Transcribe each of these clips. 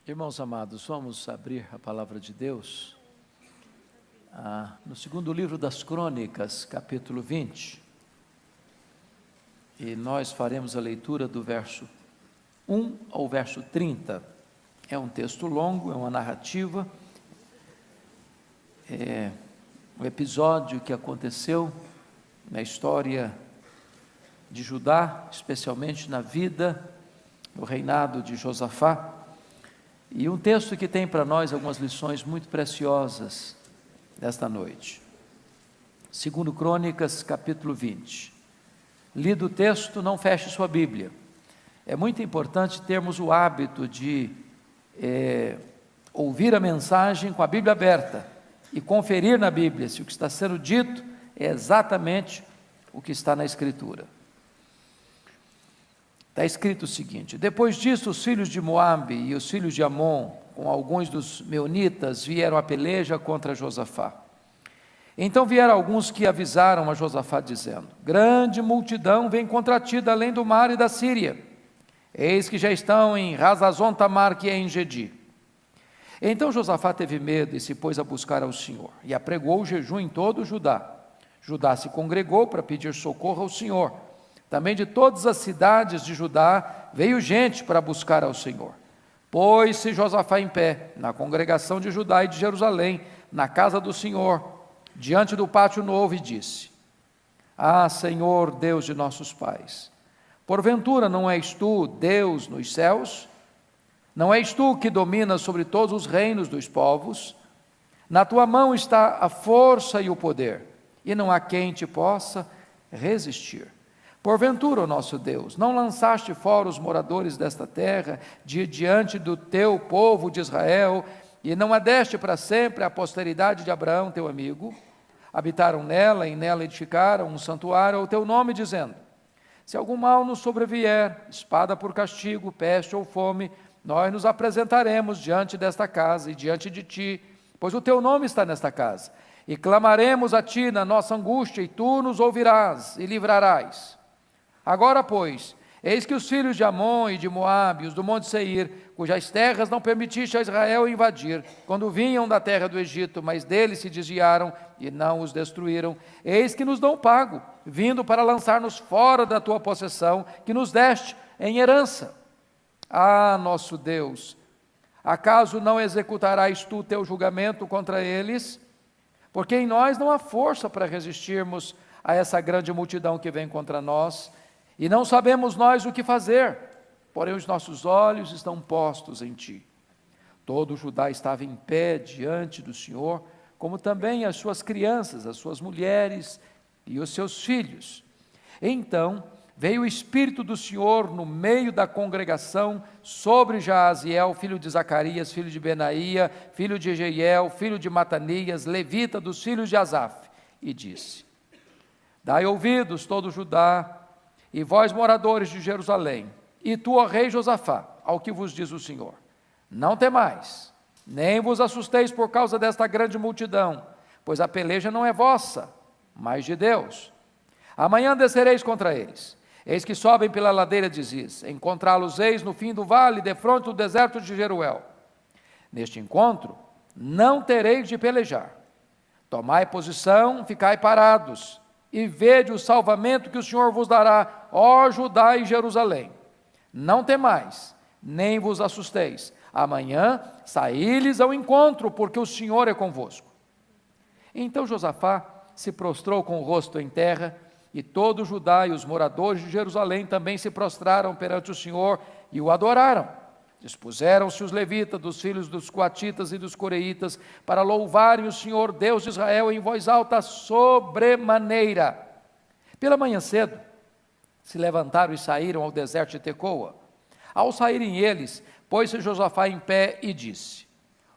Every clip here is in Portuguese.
Irmãos amados, vamos abrir a palavra de Deus no segundo livro das Crônicas, capítulo 20, e nós faremos a leitura do verso 1 ao verso 30. É um texto longo, é uma narrativa, é um episódio que aconteceu na história de Judá, especialmente na vida, no reinado de Josafá. E um texto que tem para nós algumas lições muito preciosas desta noite. Segundo Crônicas, capítulo 20. Lido o texto, não feche sua Bíblia. É muito importante termos o hábito de ouvir a mensagem com a Bíblia aberta e conferir na Bíblia se o que está sendo dito é exatamente o que está na Escritura. Está escrito o seguinte: depois disso, os filhos de Moabe e os filhos de Amon, com alguns dos meunitas, vieram à peleja contra Josafá. Então vieram alguns que avisaram a Josafá, dizendo: grande multidão vem contra ti da além do mar e da Síria. Eis que já estão em Hazazon Tamar, que é em Gedi. Então Josafá teve medo e se pôs a buscar ao Senhor, e apregou o jejum em todo o Judá. Judá se congregou para pedir socorro ao Senhor. Também de todas as cidades de Judá veio gente para buscar ao Senhor. Pôs-se Josafá em pé, na congregação de Judá e de Jerusalém, na casa do Senhor, diante do pátio novo, e disse: Ah, Senhor, Deus de nossos pais, porventura não és tu Deus nos céus? Não és tu que dominas sobre todos os reinos dos povos? Na tua mão está a força e o poder, e não há quem te possa resistir. Porventura, ó nosso Deus, não lançaste fora os moradores desta terra diante do teu povo de Israel, e não a deste para sempre a posteridade de Abraão, teu amigo? Habitaram nela, e nela edificaram um santuário ao teu nome, dizendo: se algum mal nos sobrevier, espada por castigo, peste ou fome, nós nos apresentaremos diante desta casa e diante de ti, pois o teu nome está nesta casa, e clamaremos a ti na nossa angústia, e tu nos ouvirás e livrarás. Agora, pois, eis que os filhos de Amon e de Moabe, os do monte Seir, cujas terras não permitiste a Israel invadir, quando vinham da terra do Egito, mas deles se desviaram e não os destruíram, eis que nos dão pago, vindo para lançar-nos fora da tua possessão, que nos deste em herança. Ah, nosso Deus, acaso não executarás tu teu julgamento contra eles? Porque em nós não há força para resistirmos a essa grande multidão que vem contra nós, e não sabemos nós o que fazer, porém os nossos olhos estão postos em ti. Todo Judá estava em pé diante do Senhor, como também as suas crianças, as suas mulheres e os seus filhos. Então veio o Espírito do Senhor no meio da congregação sobre Jaaziel, filho de Zacarias, filho de Benaía, filho de Jeiel, filho de Matanias, levita dos filhos de Asaf, e disse: dai ouvidos todo Judá, e vós moradores de Jerusalém, e tu, ó rei Josafá, ao que vos diz o Senhor: não temais, nem vos assusteis por causa desta grande multidão, pois a peleja não é vossa, mas de Deus. Amanhã descereis contra eles. Eis que sobem pela ladeira de Ziz, encontrá-los eis no fim do vale, defronte do deserto de Jeruel. Neste encontro, não tereis de pelejar. Tomai posição, ficai parados, e vede o salvamento que o Senhor vos dará, ó Judá e Jerusalém. Não temais, nem vos assusteis. Amanhã saí-lhes ao encontro, porque o Senhor é convosco. Então Josafá se prostrou com o rosto em terra, e todo Judá e os moradores de Jerusalém também se prostraram perante o Senhor e o adoraram. Dispuseram-se os levitas, dos filhos dos coatitas e dos coreitas, para louvarem o Senhor Deus de Israel em voz alta sobremaneira. Pela manhã cedo, se levantaram e saíram ao deserto de Tecoa. Ao saírem eles, pôs-se Josafá em pé e disse: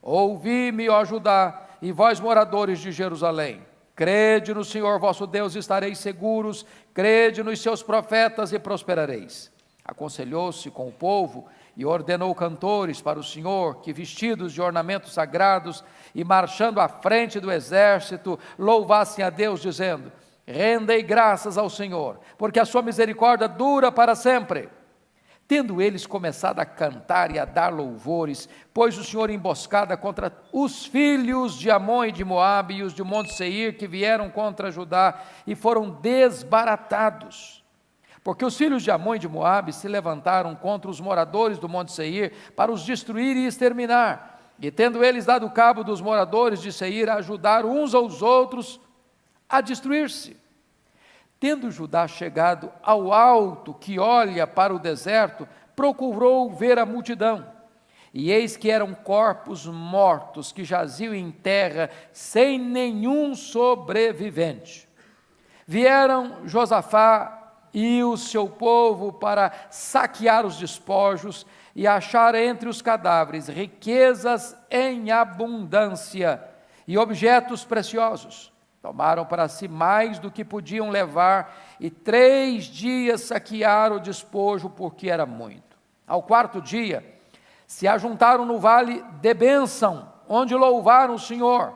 ouvi-me, ó Judá, e vós moradores de Jerusalém. Crede no Senhor vosso Deus e estareis seguros, crede nos seus profetas e prosperareis. Aconselhou-se com o povo e ordenou cantores para o Senhor, que vestidos de ornamentos sagrados e marchando à frente do exército, louvassem a Deus, dizendo: rendei graças ao Senhor, porque a sua misericórdia dura para sempre. Tendo eles começado a cantar e a dar louvores, pôs o Senhor emboscada contra os filhos de Amon e de Moabe e os de Monte Seir, que vieram contra Judá, e foram desbaratados. Porque os filhos de Amon e de Moabe se levantaram contra os moradores do Monte Seir, para os destruir e exterminar. E tendo eles dado cabo dos moradores de Seir, ajudaram uns aos outros a destruir-se. Tendo Judá chegado ao alto que olha para o deserto, procurou ver a multidão. E eis que eram corpos mortos que jaziam em terra, sem nenhum sobrevivente. Vieram Josafá e o seu povo para saquear os despojos e achar entre os cadáveres riquezas em abundância e objetos preciosos. Tomaram para si mais do que podiam levar, e 3 dias saquearam o despojo, porque era muito. Ao 4º dia, se ajuntaram no vale de Bênção, onde louvaram o Senhor.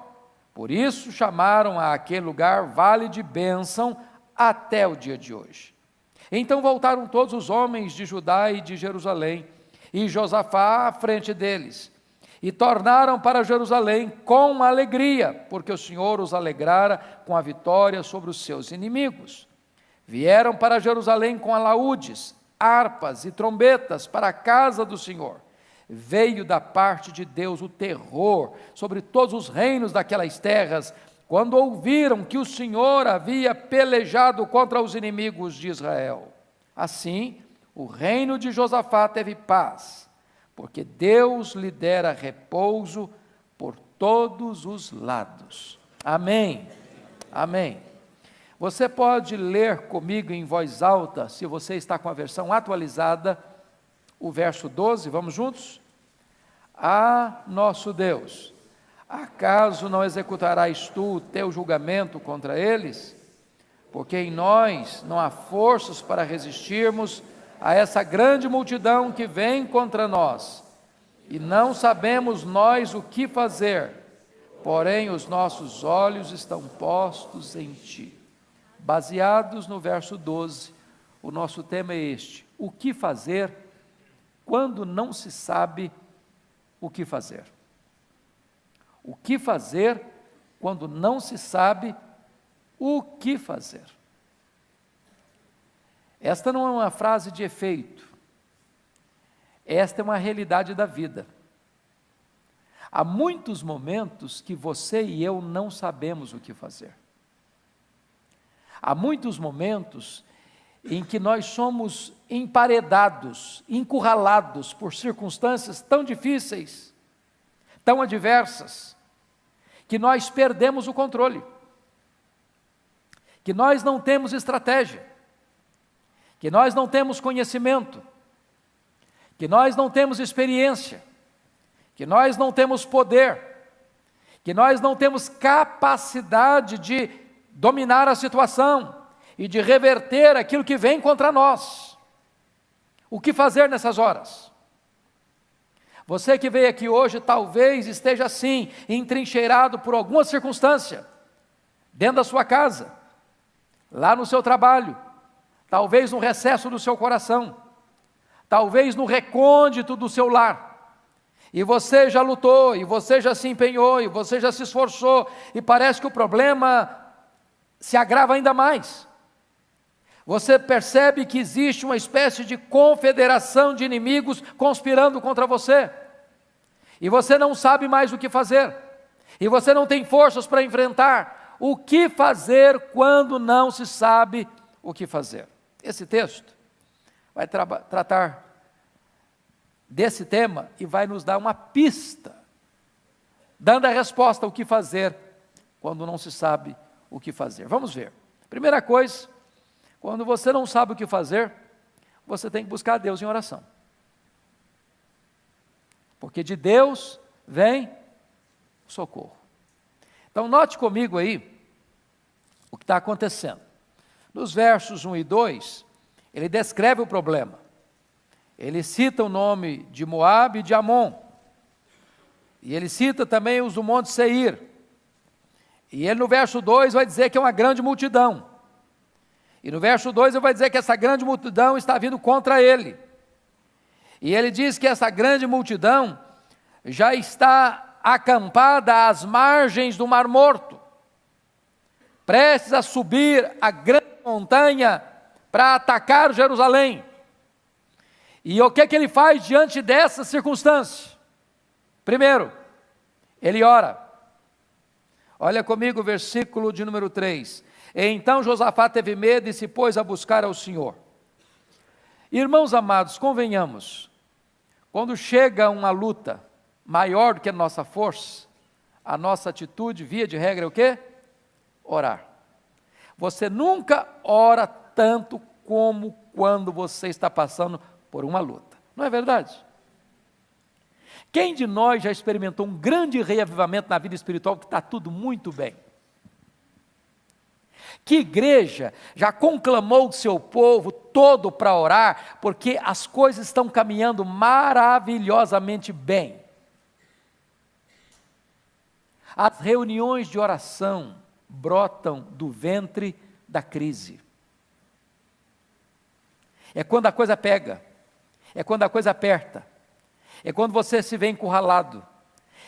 Por isso chamaram a aquele lugar Vale de Bênção, até o dia de hoje. Então voltaram todos os homens de Judá e de Jerusalém, e Josafá à frente deles. E tornaram para Jerusalém com alegria, porque o Senhor os alegrara com a vitória sobre os seus inimigos. Vieram para Jerusalém com alaúdes, harpas e trombetas para a casa do Senhor. Veio da parte de Deus o terror sobre todos os reinos daquelas terras, quando ouviram que o Senhor havia pelejado contra os inimigos de Israel. Assim, o reino de Josafá teve paz, porque Deus lhe dera repouso por todos os lados. Amém. Amém. Você pode ler comigo em voz alta, se você está com a versão atualizada, o verso 12, vamos juntos? Ah, nosso Deus, acaso não executarás tu o teu julgamento contra eles? Porque em nós não há forças para resistirmos a essa grande multidão que vem contra nós, e não sabemos nós o que fazer, porém os nossos olhos estão postos em ti. Baseados no verso 12, o nosso tema é este: o que fazer quando não se sabe o que fazer? O que fazer quando não se sabe o que fazer? Esta não é uma frase de efeito, esta é uma realidade da vida. Há muitos momentos que você e eu não sabemos o que fazer. Há muitos momentos em que nós somos emparedados, encurralados por circunstâncias tão difíceis, tão adversas, que nós perdemos o controle, que nós não temos estratégia, que nós não temos conhecimento, que nós não temos experiência, que nós não temos poder, que nós não temos capacidade de dominar a situação e de reverter aquilo que vem contra nós. O que fazer nessas horas? Você que veio aqui hoje talvez esteja assim, entrincheirado por alguma circunstância, dentro da sua casa, lá no seu trabalho, talvez no recesso do seu coração, talvez no recôndito do seu lar, e você já lutou, e você já se empenhou, e você já se esforçou, e parece que o problema se agrava ainda mais. Você percebe que existe uma espécie de confederação de inimigos conspirando contra você, e você não sabe mais o que fazer, e você não tem forças para enfrentar. O que fazer quando não se sabe o que fazer? Esse texto vai tratar desse tema e vai nos dar uma pista, dando a resposta ao que fazer quando não se sabe o que fazer. Vamos ver. Primeira coisa, quando você não sabe o que fazer, você tem que buscar a Deus em oração. Porque de Deus vem socorro. Então note comigo aí o que está acontecendo. Nos versos 1 e 2, ele descreve o problema. Ele cita o nome de Moabe e de Amon. E ele cita também os do Monte Seir. E ele no verso 2 vai dizer que é uma grande multidão. E no verso 2 ele vai dizer que essa grande multidão está vindo contra ele. E ele diz que essa grande multidão já está acampada às margens do Mar Morto, prestes a subir a grande montanha para atacar Jerusalém. E o que ele faz diante dessa circunstância? Primeiro, ele ora. Olha comigo o versículo de número 3. Então Josafá teve medo e se pôs a buscar ao Senhor. Irmãos amados, convenhamos, quando chega uma luta maior do que a nossa força, a nossa atitude, via de regra, é o quê? Orar. Você nunca ora tanto como quando você está passando por uma luta. Não é verdade? Quem de nós já experimentou um grande reavivamento na vida espiritual que está tudo muito bem? Que igreja já conclamou o seu povo todo para orar, porque as coisas estão caminhando maravilhosamente bem. As reuniões de oração brotam do ventre da crise. É quando a coisa pega, é quando a coisa aperta, é quando você se vê encurralado,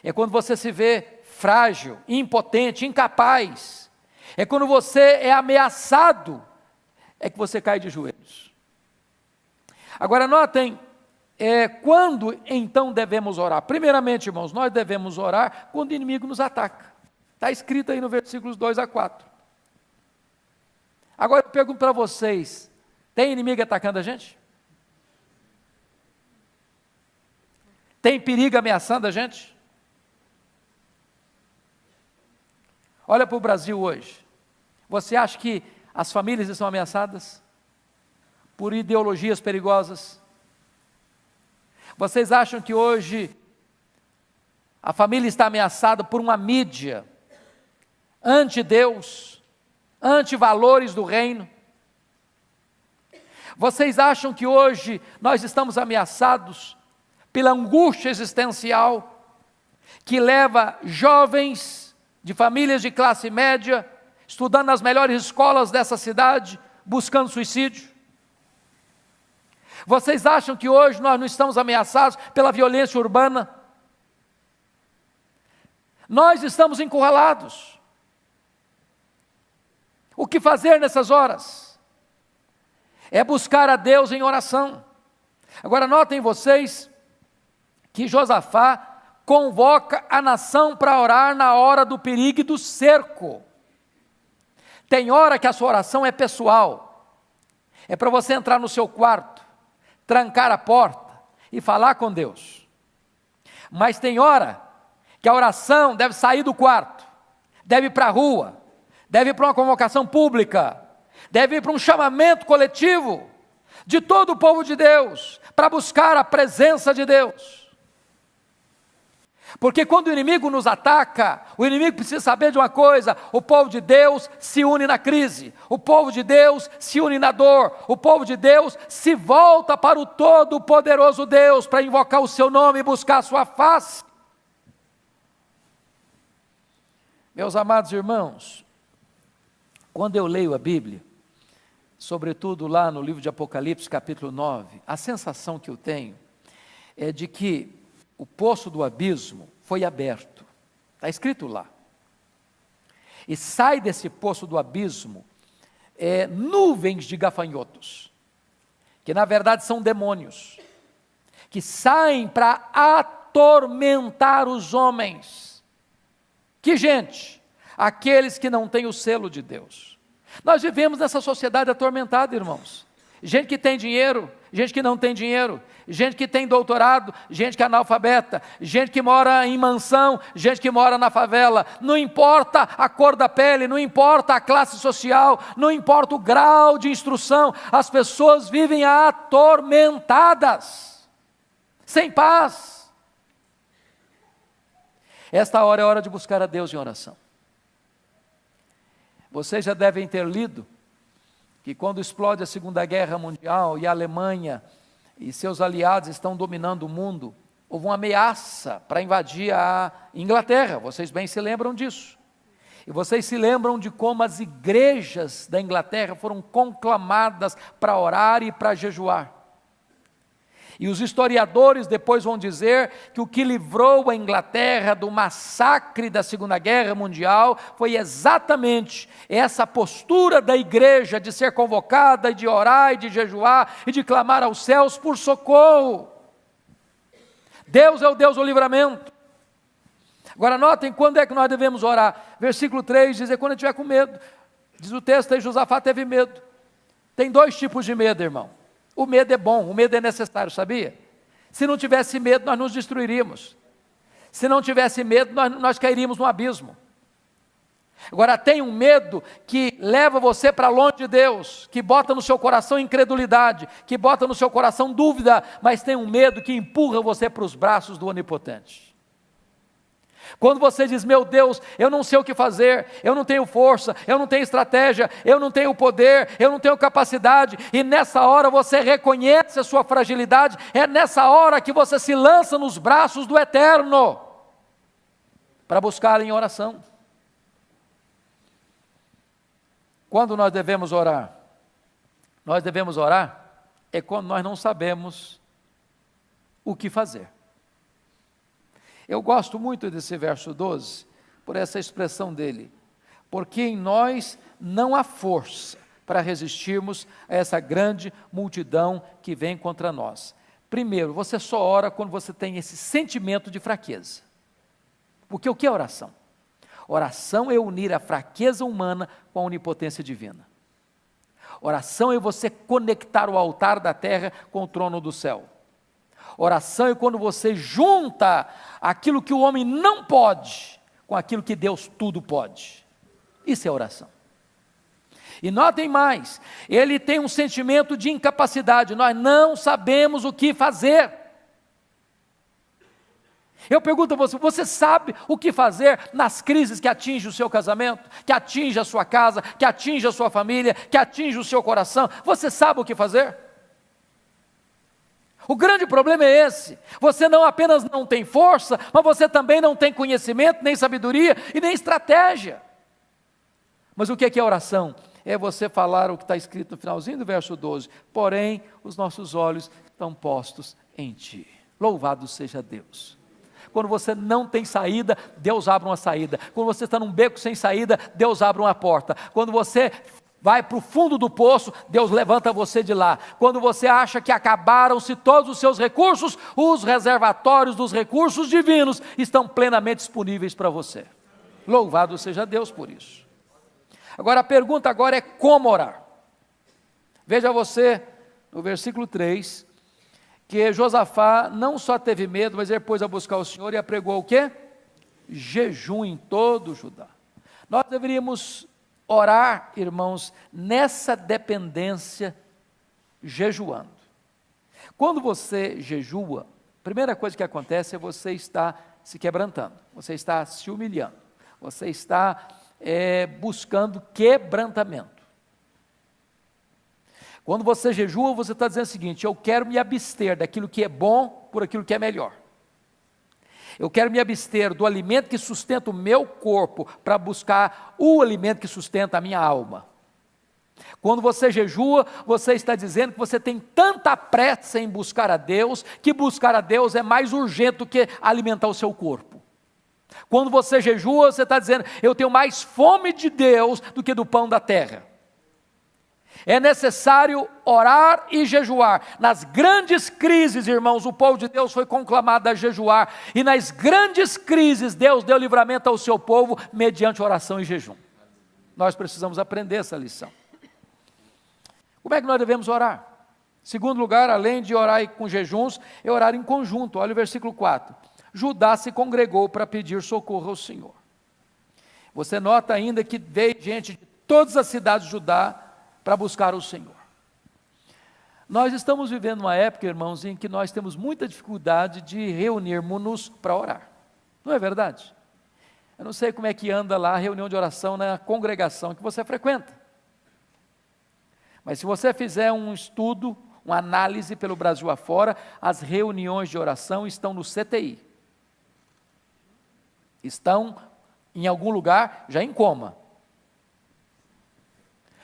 é quando você se vê frágil, impotente, incapaz, é quando você é ameaçado, é que você cai de joelhos. Agora notem, quando então devemos orar? Primeiramente, irmãos, nós devemos orar quando o inimigo nos ataca. Está escrito aí no versículos 2 a 4. Agora eu pergunto para vocês, tem inimigo atacando a gente? Tem perigo ameaçando a gente? Olha para o Brasil hoje. Você acha que as famílias estão ameaçadas por ideologias perigosas? Vocês acham que hoje a família está ameaçada por uma mídia anti-Deus, anti-valores do reino? Vocês acham que hoje nós estamos ameaçados pela angústia existencial que leva jovens de famílias de classe média, estudando nas melhores escolas dessa cidade, buscando suicídio? Vocês acham que hoje nós não estamos ameaçados pela violência urbana? Nós estamos encurralados. O que fazer nessas horas? É buscar a Deus em oração. Agora notem vocês que Josafá convoca a nação para orar na hora do perigo e do cerco. Tem hora que a sua oração é pessoal, é para você entrar no seu quarto, trancar a porta e falar com Deus. Mas tem hora que a oração deve sair do quarto, deve ir para a rua, deve ir para uma convocação pública, deve ir para um chamamento coletivo de todo o povo de Deus, para buscar a presença de Deus. Porque quando o inimigo nos ataca, o inimigo precisa saber de uma coisa: o povo de Deus se une na crise, o povo de Deus se une na dor, o povo de Deus se volta para o todo-poderoso Deus, para invocar o seu nome e buscar a sua face. Meus amados irmãos, quando eu leio a Bíblia, sobretudo lá no livro de Apocalipse, capítulo 9, a sensação que eu tenho é de que o poço do abismo foi aberto, está escrito lá, e sai desse poço do abismo nuvens de gafanhotos, que na verdade são demônios, que saem para atormentar os homens. Que gente? Aqueles que não têm o selo de Deus. Nós vivemos nessa sociedade atormentada, irmãos. Gente que tem dinheiro, gente que não tem dinheiro, gente que tem doutorado, gente que é analfabeta, gente que mora em mansão, gente que mora na favela. Não importa a cor da pele, não importa a classe social, não importa o grau de instrução, as pessoas vivem atormentadas, sem paz. Esta hora é hora de buscar a Deus em oração. Vocês já devem ter lido que quando explode a Segunda Guerra Mundial e a Alemanha e seus aliados estão dominando o mundo, houve uma ameaça para invadir a Inglaterra. Vocês bem se lembram disso. E vocês se lembram de como as igrejas da Inglaterra foram conclamadas para orar e para jejuar. E os historiadores depois vão dizer que o que livrou a Inglaterra do massacre da Segunda Guerra Mundial foi exatamente essa postura da igreja de ser convocada, e de orar, e de jejuar, e de clamar aos céus por socorro. Deus é o Deus do livramento. Agora notem quando é que nós devemos orar. Versículo 3 diz, quando eu estiver com medo. Diz o texto aí, Josafá teve medo. Tem dois tipos de medo, irmão. O medo é bom, o medo é necessário, sabia? Se não tivesse medo, nós nos destruiríamos. Se não tivesse medo, nós cairíamos no abismo. Agora tem um medo que leva você para longe de Deus, que bota no seu coração incredulidade, que bota no seu coração dúvida, mas tem um medo que empurra você para os braços do Onipotente. Quando você diz, meu Deus, eu não sei o que fazer, eu não tenho força, eu não tenho estratégia, eu não tenho poder, eu não tenho capacidade, e nessa hora você reconhece a sua fragilidade, é nessa hora que você se lança nos braços do Eterno, para buscar em oração. Quando nós devemos orar? Nós devemos orar é quando nós não sabemos o que fazer. Eu gosto muito desse verso 12, por essa expressão dele, porque em nós não há força para resistirmos a essa grande multidão que vem contra nós. Primeiro, você só ora quando você tem esse sentimento de fraqueza. Porque o que é oração? Oração é unir a fraqueza humana com a onipotência divina. Oração é você conectar o altar da terra com o trono do céu. Oração é quando você junta aquilo que o homem não pode com aquilo que Deus tudo pode. Isso é oração. E notem mais, ele tem um sentimento de incapacidade, nós não sabemos o que fazer. Eu pergunto a você, você sabe o que fazer nas crises que atingem o seu casamento, que atinge a sua casa, que atinge a sua família, que atinge o seu coração? Você sabe o que fazer? O grande problema é esse, você não apenas não tem força, mas você também não tem conhecimento, nem sabedoria e nem estratégia. Mas o que é oração? É você falar o que está escrito no finalzinho do verso 12, porém os nossos olhos estão postos em Ti. Louvado seja Deus. Quando você não tem saída, Deus abre uma saída. Quando você está num beco sem saída, Deus abre uma porta. Quando você vai para o fundo do poço, Deus levanta você de lá. Quando você acha que acabaram-se todos os seus recursos, os reservatórios dos recursos divinos estão plenamente disponíveis para você. Louvado seja Deus por isso. Agora a pergunta agora é como orar. Veja você, no versículo 3, que Josafá não só teve medo, mas ele pôs a buscar o Senhor e apregou o quê? Jejum em todo o Judá. Nós deveríamos orar, irmãos, nessa dependência, jejuando. Quando você jejua, a primeira coisa que acontece é você estar se quebrantando, você está se humilhando, você está buscando quebrantamento. Quando você jejua, você está dizendo o seguinte, eu quero me abster daquilo que é bom por aquilo que é melhor. Eu quero me abster do alimento que sustenta o meu corpo para buscar o alimento que sustenta a minha alma. Quando você jejua, você está dizendo que você tem tanta pressa em buscar a Deus, que buscar a Deus é mais urgente do que alimentar o seu corpo. Quando você jejua, você está dizendo, eu tenho mais fome de Deus do que do pão da terra. É necessário orar e jejuar. Nas grandes crises, irmãos, o povo de Deus foi conclamado a jejuar. E nas grandes crises, Deus deu livramento ao seu povo mediante oração e jejum. Nós precisamos aprender essa lição. Como é que nós devemos orar? Segundo lugar, além de orar com jejuns, é orar em conjunto. Olha o versículo 4. Judá se congregou para pedir socorro ao Senhor. Você nota ainda que veio gente de todas as cidades de Judá para buscar o Senhor. Nós estamos vivendo uma época, irmãos, em que nós temos muita dificuldade de reunirmos-nos para orar. Não é verdade? Eu não sei como é que anda lá a reunião de oração na congregação que você frequenta. Mas se você fizer um estudo, uma análise pelo Brasil afora, as reuniões de oração estão no CTI. Estão em algum lugar já em coma.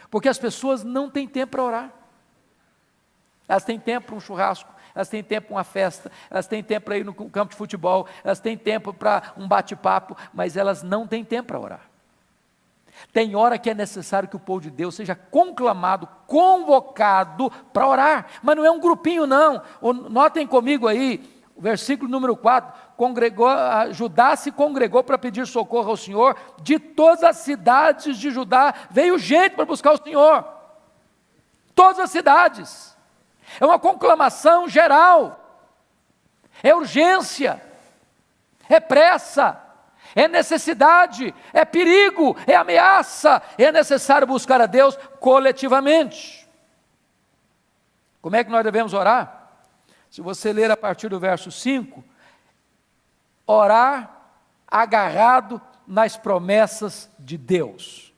Porque as pessoas não têm tempo para orar. Elas têm tempo para um churrasco, elas têm tempo para uma festa, elas têm tempo para ir no campo de futebol, elas têm tempo para um bate-papo, mas elas não têm tempo para orar. Tem hora que é necessário que o povo de Deus seja conclamado, convocado para orar, mas não é um grupinho não. Notem comigo aí, o versículo número 4, Judá se congregou para pedir socorro ao Senhor, de todas as cidades de Judá veio gente para buscar o Senhor, todas as cidades, é uma conclamação geral, é urgência, é pressa, é necessidade, é perigo, é ameaça, é necessário buscar a Deus coletivamente. Como é que nós devemos orar? Se você ler a partir do verso 5, orar agarrado nas promessas de Deus.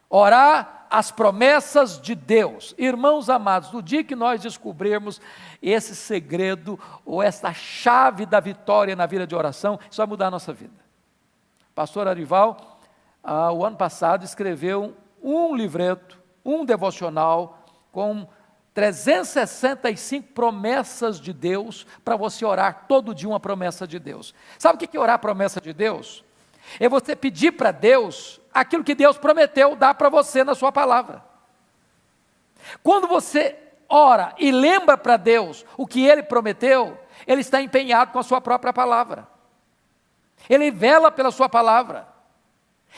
Orar as promessas de Deus. Irmãos amados, no dia que nós descobrirmos esse segredo, ou esta chave da vitória na vida de oração, isso vai mudar a nossa vida. O pastor Arival, o ano passado, escreveu um livreto, um devocional, com 365 promessas de Deus, para você orar todo dia uma promessa de Deus. Sabe o que é orar a promessa de Deus? É você pedir para Deus aquilo que Deus prometeu dar para você na sua palavra. Quando você ora e lembra para Deus o que Ele prometeu, Ele está empenhado com a sua própria palavra. Ele vela pela sua palavra.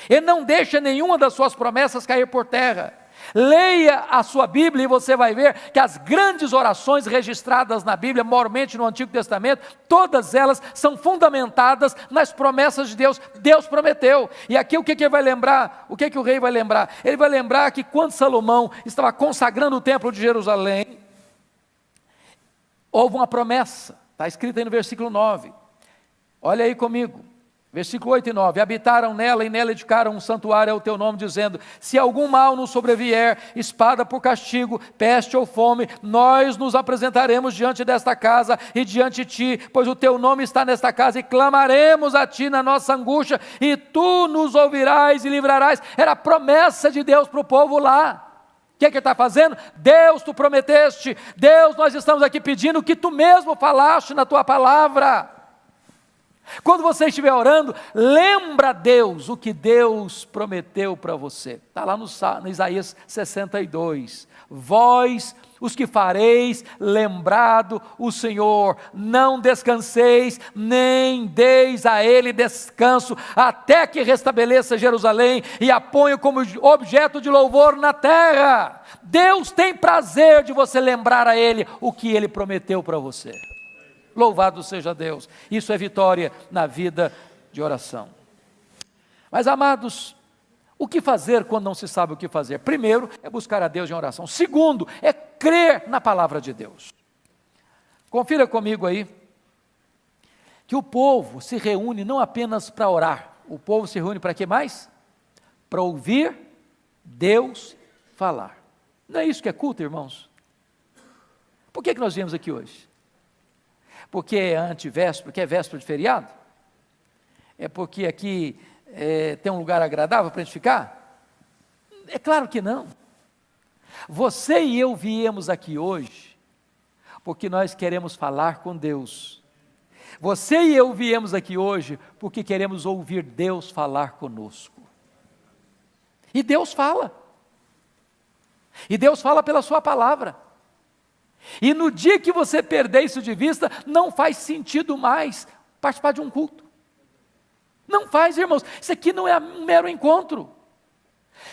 Ele não deixa nenhuma das suas promessas cair por terra. Leia a sua Bíblia e você vai ver que as grandes orações registradas na Bíblia, maiormente no Antigo Testamento, todas elas são fundamentadas nas promessas de Deus. Deus prometeu. E aqui o que ele vai lembrar? O que o rei vai lembrar? Ele vai lembrar que quando Salomão estava consagrando o templo de Jerusalém, houve uma promessa, está escrito aí no versículo 9. Olha aí comigo. Versículo 8 e 9, habitaram nela e nela edificaram um santuário ao teu nome, dizendo, se algum mal nos sobrevier, espada por castigo, peste ou fome, nós nos apresentaremos diante desta casa e diante de ti, pois o teu nome está nesta casa, e clamaremos a ti na nossa angústia, e tu nos ouvirás e livrarás. Era a promessa de Deus para o povo lá. O que ele está fazendo? Deus, tu prometeste, Deus, nós estamos aqui pedindo o que tu mesmo falaste na tua palavra. Quando você estiver orando, lembra a Deus o que Deus prometeu para você. Está lá no Isaías 62. Vós, os que fareis lembrado o Senhor, não descanseis, nem deis a Ele descanso, até que restabeleça Jerusalém e a ponha como objeto de louvor na terra. Deus tem prazer de você lembrar a Ele o que Ele prometeu para você. Louvado seja Deus, isso é vitória na vida de oração. Mas amados, o que fazer quando não se sabe o que fazer? Primeiro, é buscar a Deus em oração. Segundo, é crer na palavra de Deus. Confira comigo aí, que o povo se reúne não apenas para orar, o povo se reúne para quê mais? Para ouvir Deus falar. Não é isso que é culto, irmãos? Por que nós viemos aqui hoje? Porque é antivéspera, porque é véspera de feriado? É porque aqui tem um lugar agradável para a gente ficar? É claro que não. Você e eu viemos aqui hoje porque nós queremos falar com Deus. Você e eu viemos aqui hoje porque queremos ouvir Deus falar conosco. E Deus fala. E Deus fala pela sua palavra. E no dia que você perder isso de vista, não faz sentido mais participar de um culto. Não faz, irmãos. Isso aqui não é um mero encontro.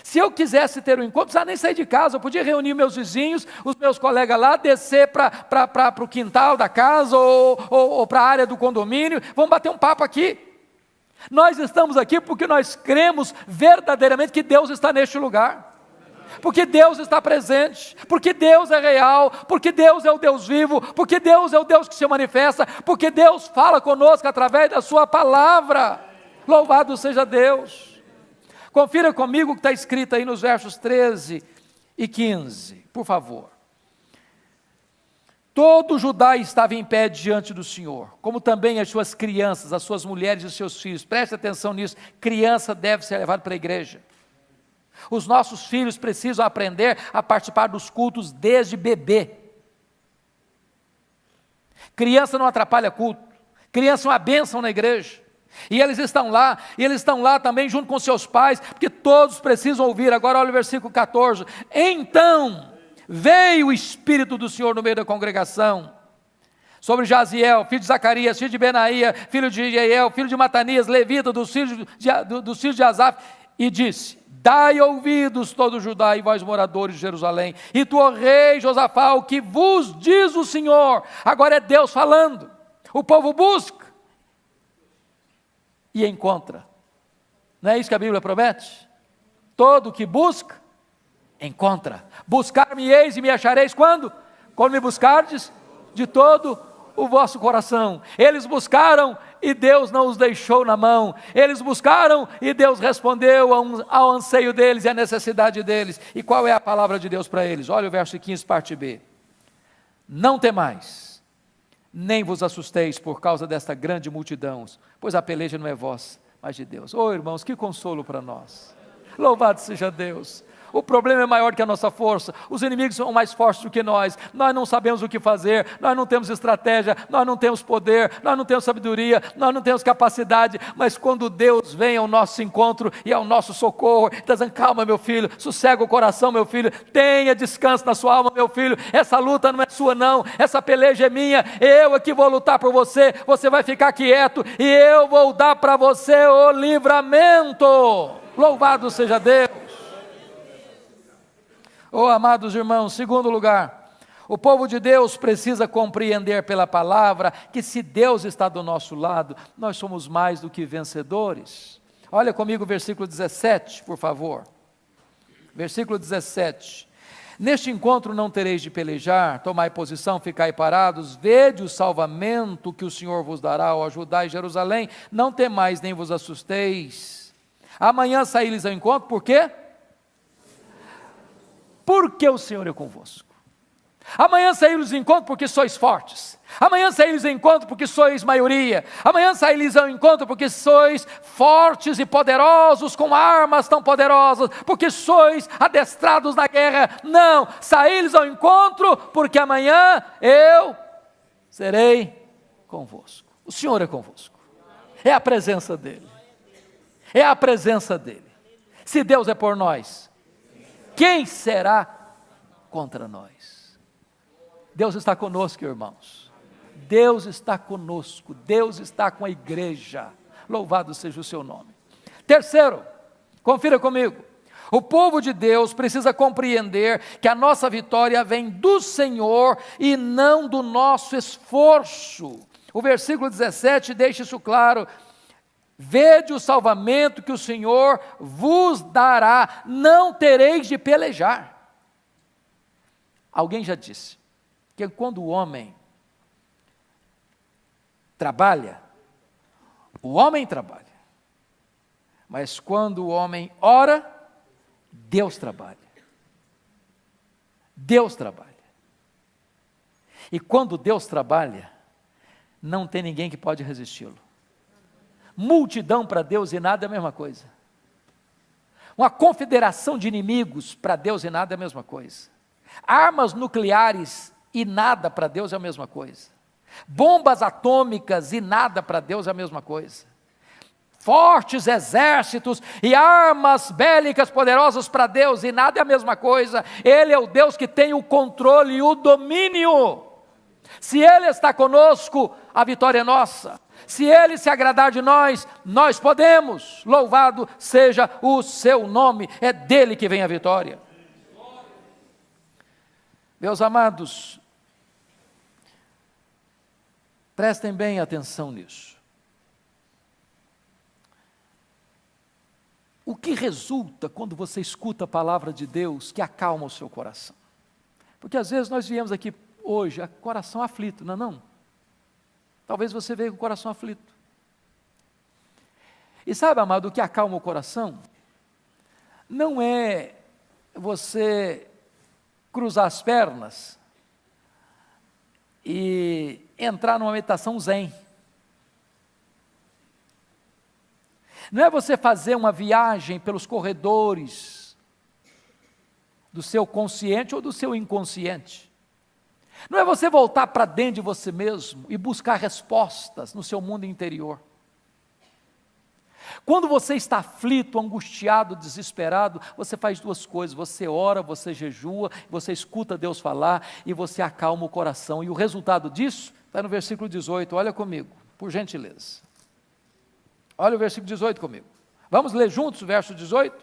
Se eu quisesse ter um encontro, não precisava nem sair de casa. Eu podia reunir meus vizinhos, os meus colegas lá, descer para o quintal da casa ou para a área do condomínio. Vamos bater um papo aqui. Nós estamos aqui porque nós cremos verdadeiramente que Deus está neste lugar. Porque Deus está presente, porque Deus é real, porque Deus é o Deus vivo, porque Deus é o Deus que se manifesta, porque Deus fala conosco através da sua palavra. Louvado seja Deus. Confira comigo o que está escrito aí nos versos 13 e 15, por favor. Todo Judá estava em pé diante do Senhor, como também as suas crianças, as suas mulheres e os seus filhos. Preste atenção nisso, criança deve ser levada para a igreja. Os nossos filhos precisam aprender a participar dos cultos desde bebê. Criança não atrapalha culto. Criança é uma bênção na igreja. E eles estão lá também junto com seus pais, porque todos precisam ouvir. Agora olha o versículo 14. Então veio o Espírito do Senhor no meio da congregação, sobre Jaziel, filho de Zacarias, filho de Benaía, filho de Jeiel, filho de Matanias, levita, dos filhos de Asaf, e disse: dai ouvidos todo Judá e vós moradores de Jerusalém, e tu, ó rei Josafá, o que vos diz o Senhor. Agora é Deus falando. O povo busca e encontra. Não é isso que a Bíblia promete? Todo que busca, encontra. Buscar-me-eis e me achareis quando? Quando me buscardes de todo o vosso coração. Eles buscaram e Deus não os deixou na mão. Eles buscaram e Deus respondeu ao anseio deles e à necessidade deles. E qual é a palavra de Deus para eles? Olha o verso 15, parte B. Não temais, nem vos assusteis por causa desta grande multidão, pois a peleja não é vossa, mas de Deus. Oh, irmãos, que consolo para nós. Louvado seja Deus. O problema é maior que a nossa força, os inimigos são mais fortes do que nós não sabemos o que fazer, nós não temos estratégia, nós não temos poder, nós não temos sabedoria, nós não temos capacidade, mas quando Deus vem ao nosso encontro e ao nosso socorro, está dizendo: calma meu filho, sossega o coração meu filho, tenha descanso na sua alma meu filho, essa luta não é sua não, essa peleja é minha, eu é que vou lutar por você, você vai ficar quieto e eu vou dar para você o livramento. Louvado seja Deus. Oh, amados irmãos, segundo lugar, o povo de Deus precisa compreender pela palavra que se Deus está do nosso lado, nós somos mais do que vencedores. Olha comigo o versículo 17, por favor. Versículo 17. Neste encontro não tereis de pelejar, tomai posição, ficai parados, vede o salvamento que o Senhor vos dará ao ajudar em Jerusalém, não temais nem vos assusteis. Amanhã saí-lhes ao encontro, por quê? Porque o Senhor é convosco. Amanhã saí-lhes ao encontro porque sois fortes. Amanhã saí-lhes ao encontro porque sois maioria. Amanhã saí-lhes ao encontro porque sois fortes e poderosos, com armas tão poderosas, porque sois adestrados na guerra. Não, saí-lhes ao encontro porque amanhã eu serei convosco. O Senhor é convosco. É a presença dEle. É a presença dEle. Se Deus é por nós, quem será contra nós? Deus está conosco, irmãos. Deus está conosco. Deus está com a igreja. Louvado seja o seu nome. Terceiro, confira comigo. O povo de Deus precisa compreender que a nossa vitória vem do Senhor e não do nosso esforço. O versículo 17 deixa isso claro. Vede o salvamento que o Senhor vos dará, não tereis de pelejar. Alguém já disse que quando o homem trabalha, mas quando o homem ora, Deus trabalha. Deus trabalha. E quando Deus trabalha, não tem ninguém que pode resisti-lo. Multidão para Deus e nada é a mesma coisa. Uma confederação de inimigos para Deus e nada é a mesma coisa. Armas nucleares e nada para Deus é a mesma coisa. Bombas atômicas e nada para Deus é a mesma coisa. Fortes exércitos e armas bélicas poderosas para Deus e nada é a mesma coisa. Ele é o Deus que tem o controle e o domínio. Se Ele está conosco, a vitória é nossa. Se Ele se agradar de nós, nós podemos. Louvado seja o seu nome, é dele que vem a vitória. Meus amados, prestem bem atenção nisso. O que resulta quando você escuta a palavra de Deus que acalma o seu coração? Porque às vezes nós viemos aqui hoje, coração aflito, não é não? Talvez você veja com o coração aflito. E sabe, amado, o que acalma o coração? Não é você cruzar as pernas e entrar numa meditação zen. Não é você fazer uma viagem pelos corredores do seu consciente ou do seu inconsciente. Não é você voltar para dentro de você mesmo e buscar respostas no seu mundo interior. Quando você está aflito, angustiado, desesperado, você faz duas coisas: você ora, você jejua, você escuta Deus falar e você acalma o coração. E o resultado disso está no versículo 18, olha comigo, por gentileza. Olha o versículo 18 comigo. Vamos ler juntos o verso 18?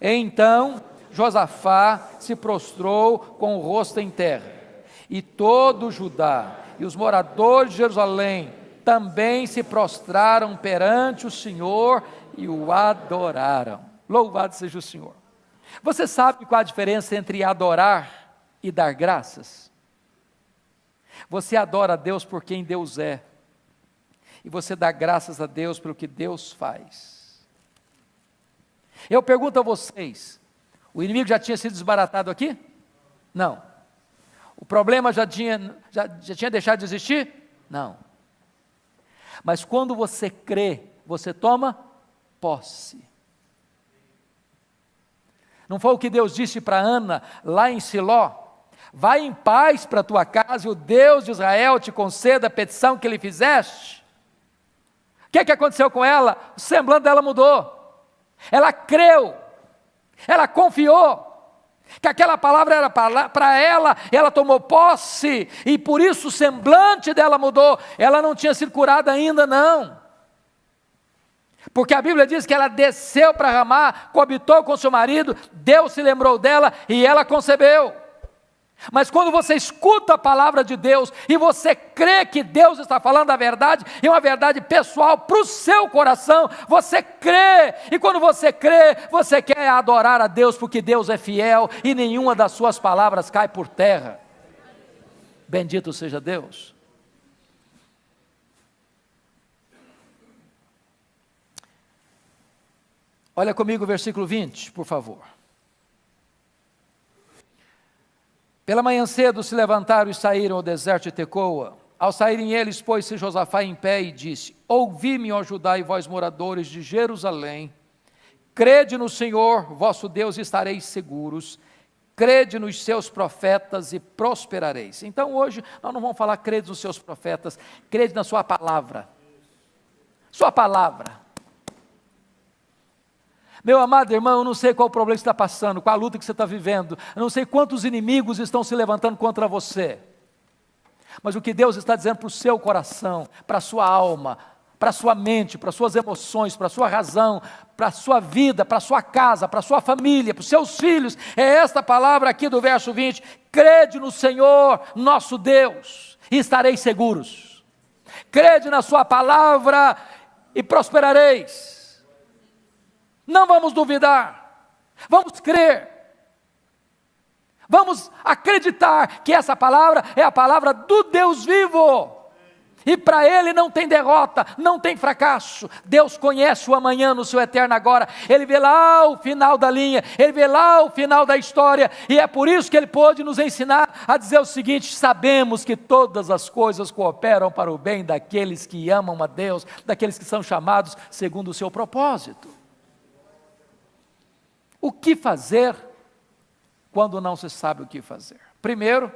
Então Josafá se prostrou com o rosto em terra, e todo Judá e os moradores de Jerusalém também se prostraram perante o Senhor e o adoraram. Louvado seja o Senhor. Você sabe qual a diferença entre adorar e dar graças? Você adora a Deus por quem Deus é, e você dá graças a Deus pelo que Deus faz. Eu pergunto a vocês, o inimigo já tinha sido desbaratado aqui? Não. O problema já tinha deixado de existir? Não. Mas quando você crê, você toma posse. Não foi o que Deus disse para Ana, lá em Siló? Vai em paz para a tua casa e o Deus de Israel te conceda a petição que lhe fizeste. O que aconteceu com ela? O semblante dela mudou. Ela creu, ela confiou que aquela palavra era para ela, ela tomou posse, e por isso o semblante dela mudou. Ela não tinha sido curada ainda, não, porque a Bíblia diz que ela desceu para Ramá, coabitou com seu marido, Deus se lembrou dela e ela concebeu. Mas quando você escuta a palavra de Deus e você crê que Deus está falando a verdade, e uma verdade pessoal para o seu coração, você crê, e quando você crê, você quer adorar a Deus porque Deus é fiel e nenhuma das suas palavras cai por terra. Bendito seja Deus. Olha comigo o versículo 20, por favor. Pela manhã cedo se levantaram e saíram ao deserto de Tecoa. Ao saírem eles, pôs-se Josafá em pé e disse: ouvi-me, ó Judá e vós moradores de Jerusalém, crede no Senhor vosso Deus e estareis seguros, crede nos seus profetas e prosperareis. Então hoje nós não vamos falar crede nos seus profetas, crede na sua palavra. Sua palavra. Meu amado irmão, eu não sei qual o problema que você está passando, qual a luta que você está vivendo, eu não sei quantos inimigos estão se levantando contra você, mas o que Deus está dizendo para o seu coração, para a sua alma, para a sua mente, para as suas emoções, para a sua razão, para a sua vida, para a sua casa, para a sua família, para os seus filhos, é esta palavra aqui do verso 20, crede no Senhor nosso Deus e estareis seguros, crede na sua palavra e prosperareis. Não vamos duvidar, vamos crer, vamos acreditar que essa palavra é a palavra do Deus vivo, e para Ele não tem derrota, não tem fracasso. Deus conhece o amanhã no seu eterno agora, Ele vê lá o final da linha, Ele vê lá o final da história, e é por isso que Ele pôde nos ensinar a dizer o seguinte: sabemos que todas as coisas cooperam para o bem daqueles que amam a Deus, daqueles que são chamados segundo o seu propósito. O que fazer quando não se sabe o que fazer? Primeiro,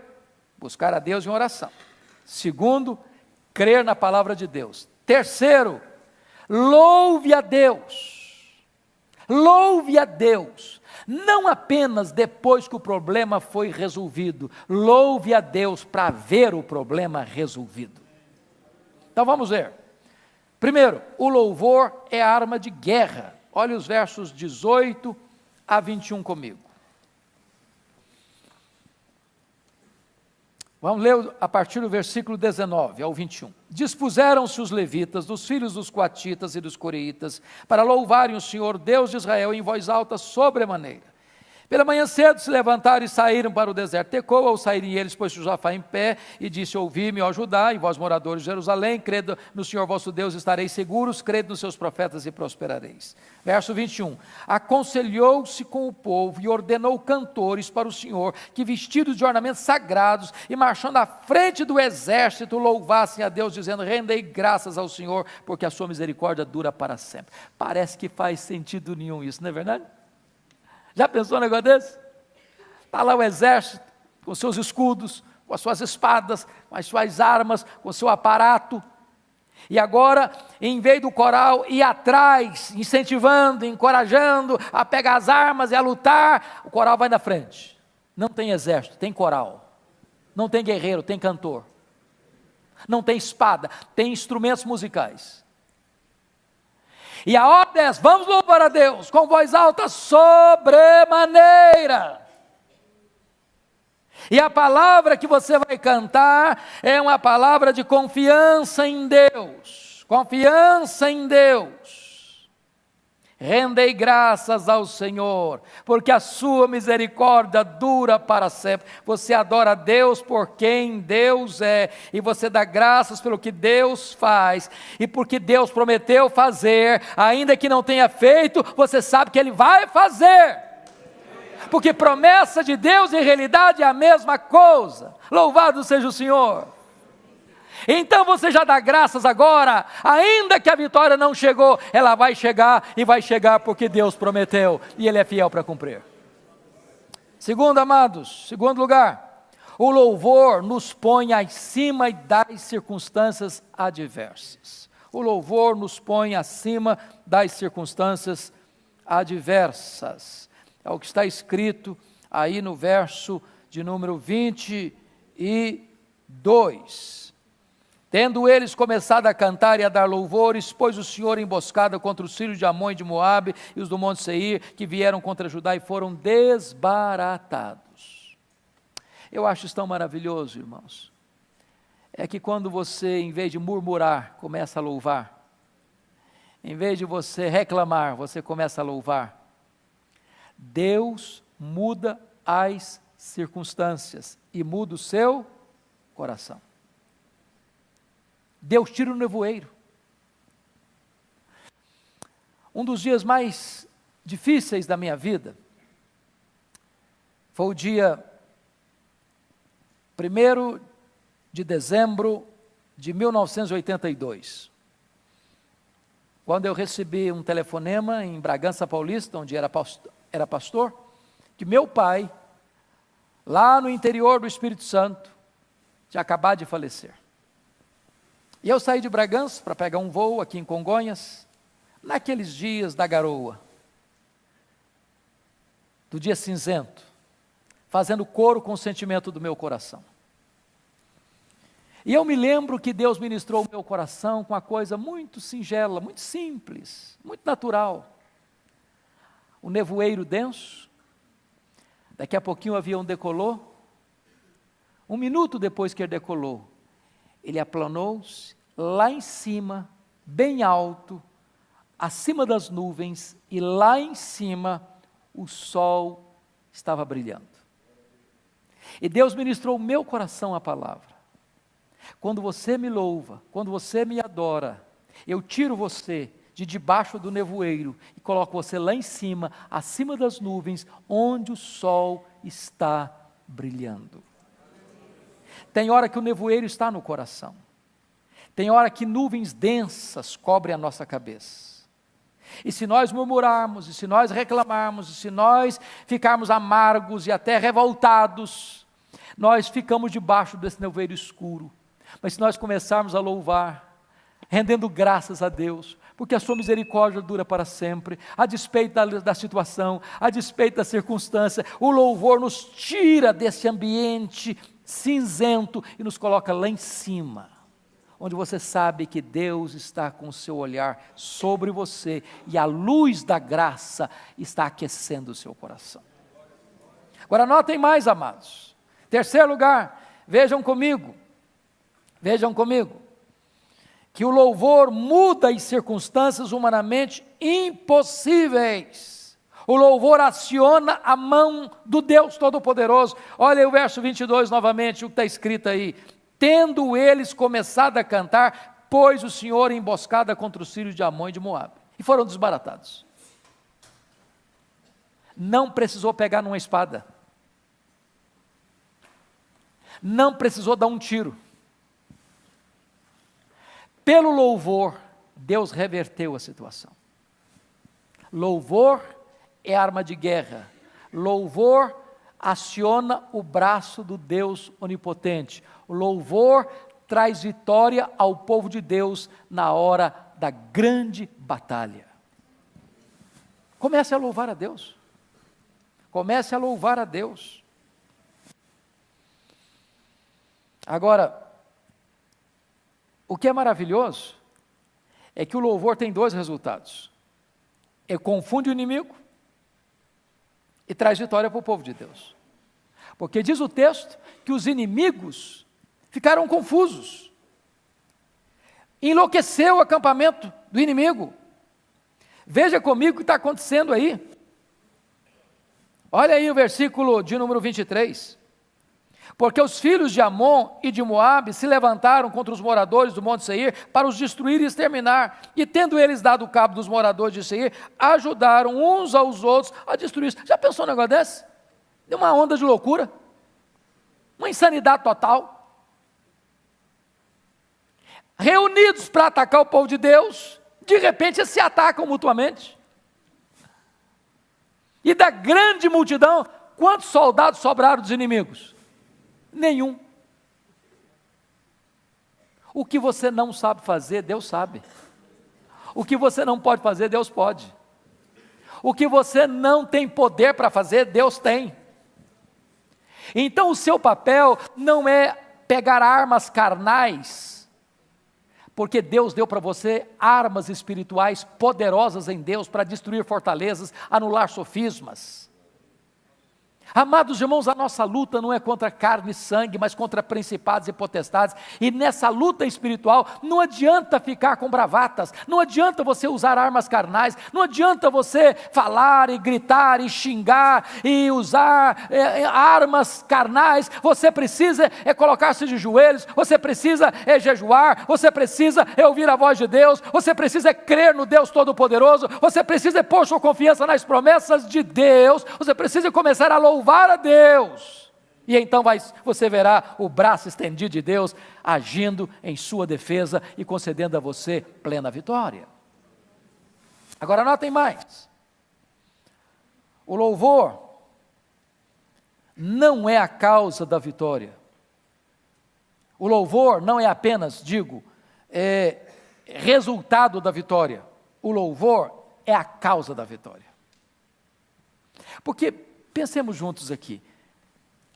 buscar a Deus em oração. Segundo, crer na palavra de Deus. Terceiro, louve a Deus. Louve a Deus. Não apenas depois que o problema foi resolvido. Louve a Deus para ver o problema resolvido. Então vamos ver. Primeiro, o louvor é arma de guerra. Olha os versos 18 a 21 comigo. Vamos ler a partir do versículo 19 ao 21. Dispuseram-se os levitas, dos filhos dos coatitas e dos coreitas, para louvarem o Senhor Deus de Israel em voz alta sobremaneira. Pela manhã cedo se levantaram e saíram para o deserto de Tecoa. Ao saírem eles, pôs Josafá em pé e disse: ouvi-me, ó Judá, e vós moradores de Jerusalém, crede no Senhor vosso Deus e estareis seguros, crede nos seus profetas e prosperareis. Verso 21, aconselhou-se com o povo e ordenou cantores para o Senhor, que vestidos de ornamentos sagrados e marchando à frente do exército, louvassem a Deus, dizendo: rendei graças ao Senhor, porque a sua misericórdia dura para sempre. Parece que faz sentido nenhum isso, não é verdade? Já pensou um negócio desse? Está lá o exército, com seus escudos, com as suas espadas, com as suas armas, com o seu aparato. E agora, em vez do coral ir atrás, incentivando, encorajando a pegar as armas e a lutar, o coral vai na frente. Não tem exército, tem coral. Não tem guerreiro, tem cantor. Não tem espada, tem instrumentos musicais. E a ordem é: vamos louvar a Deus com voz alta sobremaneira. E a palavra que você vai cantar é uma palavra de confiança em Deus. Confiança em Deus. Rendei graças ao Senhor, porque a sua misericórdia dura para sempre. Você adora a Deus por quem Deus é, e você dá graças pelo que Deus faz, e porque Deus prometeu fazer, ainda que não tenha feito, você sabe que Ele vai fazer. Porque promessa de Deus e realidade é a mesma coisa. Louvado seja o Senhor. Então você já dá graças agora, ainda que a vitória não chegou, ela vai chegar, e vai chegar porque Deus prometeu, e Ele é fiel para cumprir. Segundo, amados, segundo lugar, o louvor nos põe acima das circunstâncias adversas. O louvor nos põe acima das circunstâncias adversas. É o que está escrito aí no verso de número 22. Tendo eles começado a cantar e a dar louvores, pôs o Senhor emboscada contra os filhos de Amon e de Moabe e os do monte Seir, que vieram contra Judá e foram desbaratados. Eu acho isso tão maravilhoso, irmãos. É que quando você, em vez de murmurar, começa a louvar, em vez de você reclamar, você começa a louvar, Deus muda as circunstâncias e muda o seu coração. Deus tira o nevoeiro. Um dos dias mais difíceis da minha vida foi o dia 1º de dezembro de 1982, quando eu recebi um telefonema em Bragança Paulista, onde era pastor, que meu pai, lá no interior do Espírito Santo, tinha acabado de falecer. E eu saí de Bragança para pegar um voo aqui em Congonhas, naqueles dias da garoa, do dia cinzento, fazendo coro com o sentimento do meu coração. E eu me lembro que Deus ministrou o meu coração com uma coisa muito singela, muito simples, muito natural. O nevoeiro denso, daqui a pouquinho o avião decolou. Um minuto depois que ele decolou, ele aplanou-se lá em cima, bem alto, acima das nuvens, e lá em cima o sol estava brilhando. E Deus ministrou o meu coração a palavra. Quando você me louva, quando você me adora, eu tiro você de debaixo do nevoeiro e coloco você lá em cima, acima das nuvens, onde o sol está brilhando. Tem hora que o nevoeiro está no coração. Tem hora que nuvens densas cobrem a nossa cabeça. E se nós murmurarmos, e se nós reclamarmos, e se nós ficarmos amargos e até revoltados, nós ficamos debaixo desse nevoeiro escuro. Mas se nós começarmos a louvar, rendendo graças a Deus, porque a sua misericórdia dura para sempre, a despeito da situação, a despeito da circunstância, o louvor nos tira desse ambiente cinzento e nos coloca lá em cima, onde você sabe que Deus está com o seu olhar sobre você e a luz da graça está aquecendo o seu coração. Agora notem mais, amados. Terceiro lugar, vejam comigo, que o louvor muda as circunstâncias humanamente impossíveis. O louvor aciona a mão do Deus Todo-Poderoso. Olha aí o verso 22 novamente, o que está escrito aí. Tendo eles começado a cantar, pôs o Senhor emboscada contra os filhos de Amon e de Moabe, e foram desbaratados. Não precisou pegar numa espada. Não precisou dar um tiro. Pelo louvor, Deus reverteu a situação. Louvor é arma de guerra. Louvor aciona o braço do Deus onipotente. O louvor traz vitória ao povo de Deus na hora da grande batalha. Comece a louvar a Deus. Comece a louvar a Deus. Agora, o que é maravilhoso é que o louvor tem dois resultados. Ele confunde o inimigo e traz vitória para o povo de Deus. Porque diz o texto que os inimigos ficaram confusos. Enlouqueceu o acampamento do inimigo. Veja comigo o que está acontecendo aí. Olha aí o versículo de número 23. Porque os filhos de Amon e de Moabe se levantaram contra os moradores do monte Seir para os destruir e exterminar. E tendo eles dado cabo dos moradores de Seir, ajudaram uns aos outros a destruir. Já pensou um negócio desse? Deu uma onda de loucura. Uma insanidade total. Reunidos para atacar o povo de Deus, de repente eles se atacam mutuamente. E da grande multidão, quantos soldados sobraram dos inimigos? Nenhum. O que você não sabe fazer, Deus sabe. O que você não pode fazer, Deus pode. O que você não tem poder para fazer, Deus tem. Então o seu papel não é pegar armas carnais, porque Deus deu para você armas espirituais poderosas em Deus para destruir fortalezas, anular sofismas. Amados irmãos, a nossa luta não é contra carne e sangue, mas contra principados e potestades, e nessa luta espiritual não adianta ficar com bravatas, não adianta você usar armas carnais, não adianta você falar e gritar e xingar e usar armas carnais. Você precisa colocar-se de joelhos, você precisa jejuar, você precisa ouvir a voz de Deus, você precisa crer no Deus Todo-Poderoso, você precisa pôr sua confiança nas promessas de Deus, você precisa começar a louvar a Deus, e então você verá o braço estendido de Deus agindo em sua defesa e concedendo a você plena vitória. Agora notem mais, o louvor não é a causa da vitória, o louvor não é apenas, resultado da vitória, o louvor é a causa da vitória. Porque pensemos juntos aqui.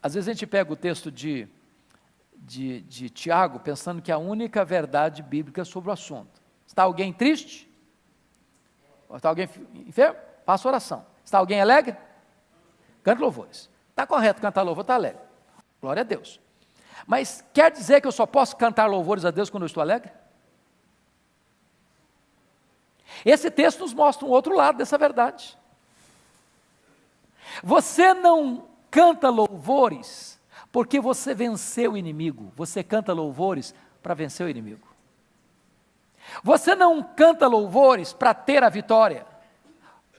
Às vezes a gente pega o texto de Tiago, pensando que é a única verdade bíblica sobre o assunto. Está alguém triste? Está alguém enfermo? Faça oração. Está alguém alegre? Cante louvores. Está correto cantar louvor, está alegre. Glória a Deus. Mas quer dizer que eu só posso cantar louvores a Deus quando eu estou alegre? Esse texto nos mostra um outro lado dessa verdade. Você não canta louvores porque você venceu o inimigo, você canta louvores para vencer o inimigo. Você não canta louvores para ter a vitória,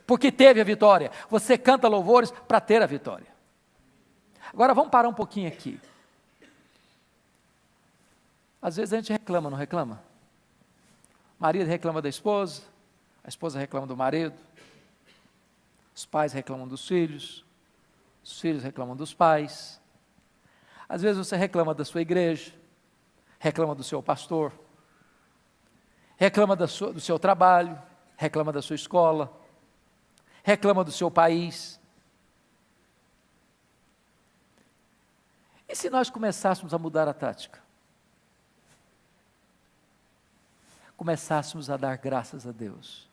porque teve a vitória, você canta louvores para ter a vitória. Agora vamos parar um pouquinho aqui. Às vezes a gente reclama, não reclama? O marido reclama da esposa, a esposa reclama do marido, os pais reclamam dos filhos, os filhos reclamam dos pais. Às vezes você reclama da sua igreja, reclama do seu pastor, reclama do seu trabalho, reclama da sua escola, reclama do seu país. E se nós começássemos a mudar a tática? Começássemos a dar graças a Deus.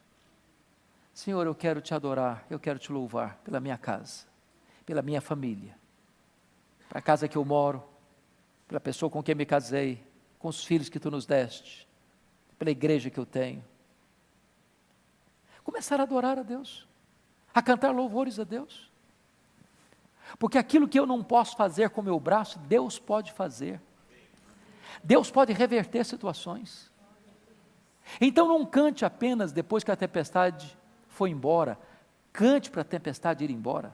Senhor, eu quero te adorar, eu quero te louvar pela minha casa, pela minha família, pela casa que eu moro, pela pessoa com quem me casei, com os filhos que tu nos deste, pela igreja que eu tenho. Começar a adorar a Deus, a cantar louvores a Deus, porque aquilo que eu não posso fazer com o meu braço, Deus pode fazer. Deus pode reverter situações. Então não cante apenas depois que a tempestade foi embora, cante para a tempestade ir embora.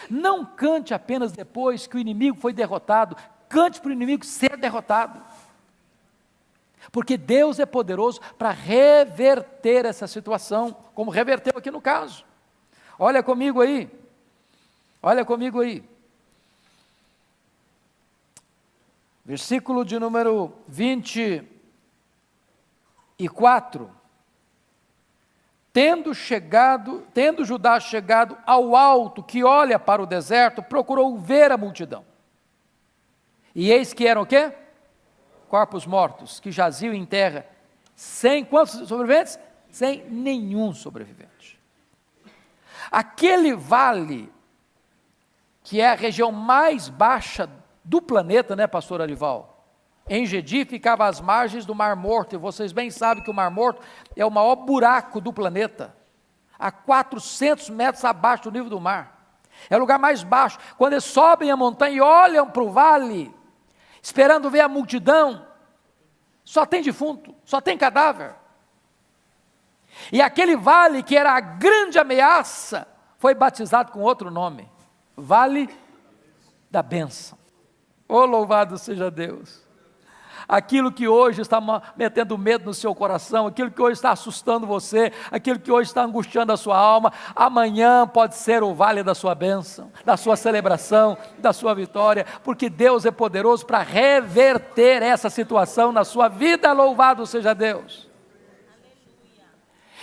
Não cante apenas depois que o inimigo foi derrotado, cante para o inimigo ser derrotado. Porque Deus é poderoso para reverter essa situação, como reverteu aqui no caso. Olha comigo aí, olha comigo aí. versículo de número 24. Tendo Judá chegado ao alto que olha para o deserto, procurou ver a multidão. E eis que eram o quê? Corpos mortos, que jaziam em terra, sem quantos sobreviventes? Sem nenhum sobrevivente. Aquele vale, que é a região mais baixa do planeta, né, pastor Arival? Em Gedi ficava às margens do Mar Morto, e vocês bem sabem que o Mar Morto é o maior buraco do planeta, a 400 metros abaixo do nível do mar. É o lugar mais baixo. Quando eles sobem a montanha e olham para o vale, esperando ver a multidão, só tem defunto, só tem cadáver. E aquele vale, que era a grande ameaça, foi batizado com outro nome, Vale da Bênção. Oh, louvado seja Deus! Aquilo que hoje está metendo medo no seu coração, aquilo que hoje está assustando você, aquilo que hoje está angustiando a sua alma, amanhã pode ser o vale da sua bênção, da sua celebração, da sua vitória, porque Deus é poderoso para reverter essa situação na sua vida. Louvado seja Deus!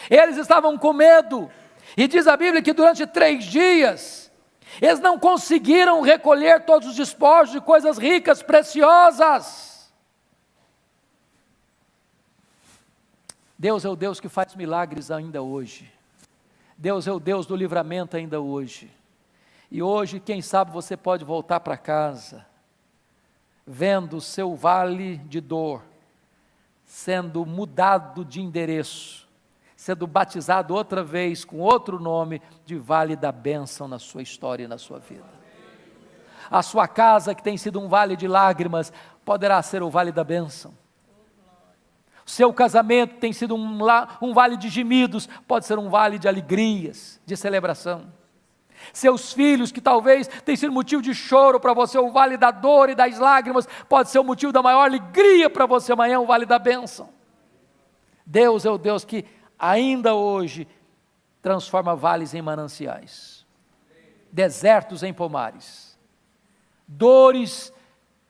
Eles estavam com medo, e diz a Bíblia que durante 3 dias, eles não conseguiram recolher todos os despojos de coisas ricas, preciosas. Deus é o Deus que faz milagres ainda hoje. Deus é o Deus do livramento ainda hoje. E hoje, quem sabe, você pode voltar para casa, vendo o seu vale de dor, sendo mudado de endereço, sendo batizado outra vez com outro nome de Vale da Bênção na sua história e na sua vida. A sua casa, que tem sido um vale de lágrimas, poderá ser o Vale da Bênção. Seu casamento tem sido um vale de gemidos, pode ser um vale de alegrias, de celebração. Seus filhos, que talvez tenham sido motivo de choro para você, o vale da dor e das lágrimas, pode ser o motivo da maior alegria para você amanhã, o vale da bênção. Deus é o Deus que ainda hoje transforma vales em mananciais, desertos em pomares, dores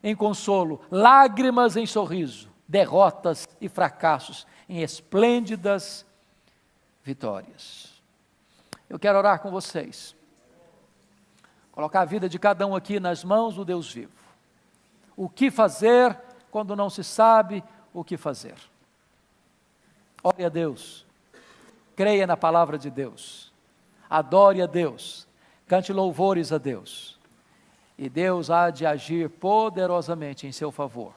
em consolo, lágrimas em sorriso, derrotas e fracassos em esplêndidas vitórias. Eu quero orar com vocês, colocar a vida de cada um aqui nas mãos do Deus vivo. O que fazer quando não se sabe o que fazer? Ore a Deus, creia na palavra de Deus, adore a Deus, cante louvores a Deus, e Deus há de agir poderosamente em seu favor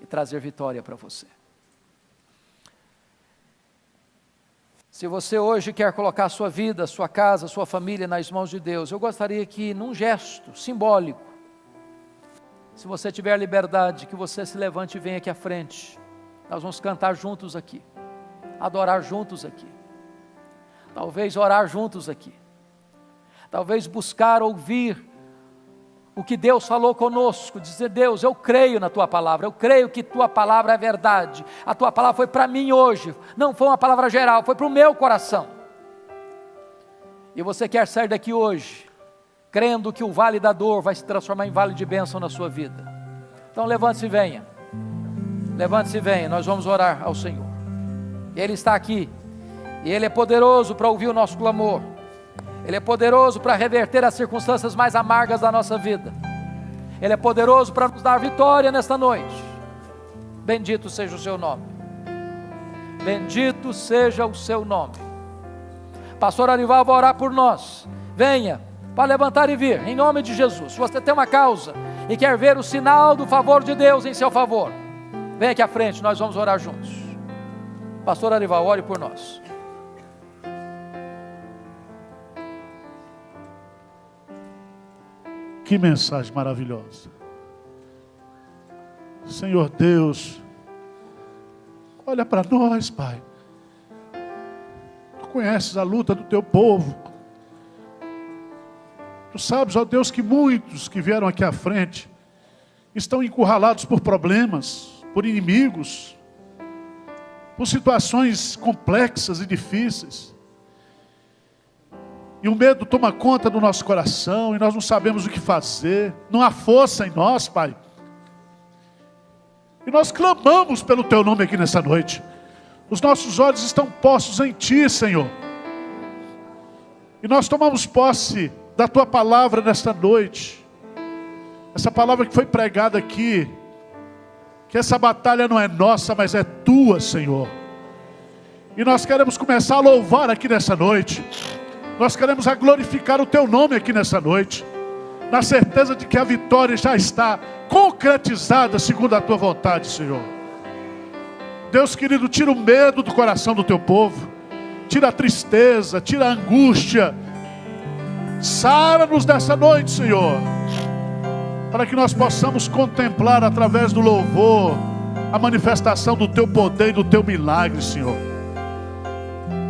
e trazer vitória para você. Se você hoje quer colocar a sua vida, a sua casa, a sua família nas mãos de Deus, eu gostaria que, num gesto simbólico, se você tiver liberdade, que você se levante e venha aqui à frente. Nós vamos cantar juntos aqui, adorar juntos aqui, talvez orar juntos aqui, talvez buscar ouvir o que Deus falou conosco, dizer: Deus, eu creio na Tua palavra, eu creio que Tua palavra é verdade, a Tua palavra foi para mim hoje, não foi uma palavra geral, foi para o meu coração, e você quer sair daqui hoje, crendo que o vale da dor vai se transformar em vale de bênção na sua vida. Então levante-se e venha, nós vamos orar ao Senhor, Ele está aqui, e Ele é poderoso para ouvir o nosso clamor, Ele é poderoso para reverter as circunstâncias mais amargas da nossa vida, Ele é poderoso para nos dar vitória nesta noite. Bendito seja o seu nome, bendito seja o seu nome. Pastor Arival vai orar por nós, venha, para levantar e vir, em nome de Jesus. Se você tem uma causa e quer ver o sinal do favor de Deus em seu favor, vem aqui à frente, nós vamos orar juntos. Pastor Arival, ore por nós. Que mensagem maravilhosa. Senhor Deus, olha para nós, Pai. Tu conheces a luta do teu povo. Tu sabes, ó Deus, que muitos que vieram aqui à frente estão encurralados por problemas, por inimigos, por situações complexas e difíceis. E o medo toma conta do nosso coração, e nós não sabemos o que fazer, não há força em nós, Pai. E nós clamamos pelo teu nome aqui nessa noite. Os nossos olhos estão postos em ti, Senhor. E nós tomamos posse da tua palavra nesta noite. Essa palavra que foi pregada aqui, que essa batalha não é nossa, mas é tua, Senhor. E nós queremos começar a louvar aqui nessa noite. Nós queremos a glorificar o teu nome aqui nessa noite, na certeza de que a vitória já está concretizada segundo a tua vontade, Senhor. Deus querido, tira o medo do coração do teu povo, tira a tristeza, tira a angústia. Sara-nos nessa noite, Senhor, para que nós possamos contemplar através do louvor a manifestação do teu poder e do teu milagre, Senhor.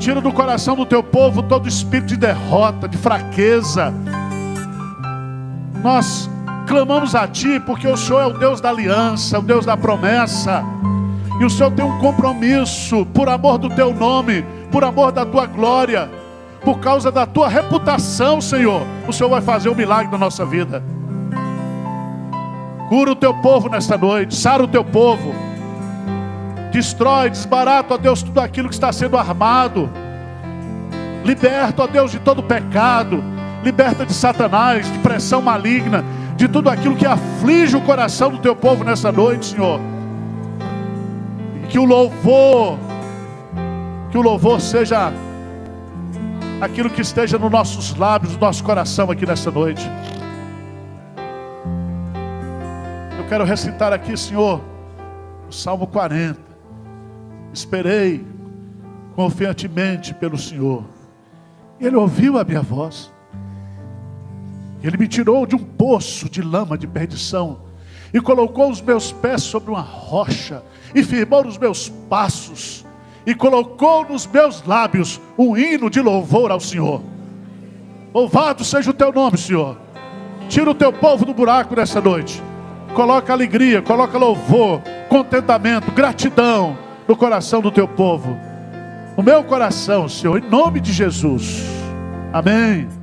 Tira do coração do teu povo todo espírito de derrota, de fraqueza. Nós clamamos a ti porque o Senhor é o Deus da aliança, o Deus da promessa. E o Senhor tem um compromisso, por amor do teu nome, por amor da tua glória, por causa da tua reputação, Senhor. O Senhor vai fazer um milagre na nossa vida. Cura o teu povo nesta noite, sara o teu povo. Destrói, desbarata, ó Deus, tudo aquilo que está sendo armado. Liberta, ó Deus, de todo pecado. Liberta de Satanás, de pressão maligna, de tudo aquilo que aflige o coração do teu povo nessa noite, Senhor. E que o louvor seja aquilo que esteja nos nossos lábios, no nosso coração aqui nessa noite. Eu quero recitar aqui, Senhor, o Salmo 40. Esperei confiantemente pelo Senhor. Ele ouviu a minha voz. Ele me tirou de um poço de lama de perdição e colocou os meus pés sobre uma rocha e firmou os meus passos e colocou nos meus lábios um hino de louvor ao Senhor. Louvado seja o teu nome, Senhor. Tira o teu povo do buraco nessa noite. Coloca alegria, coloca louvor, contentamento, gratidão no coração do teu povo, no meu coração, Senhor, em nome de Jesus. Amém.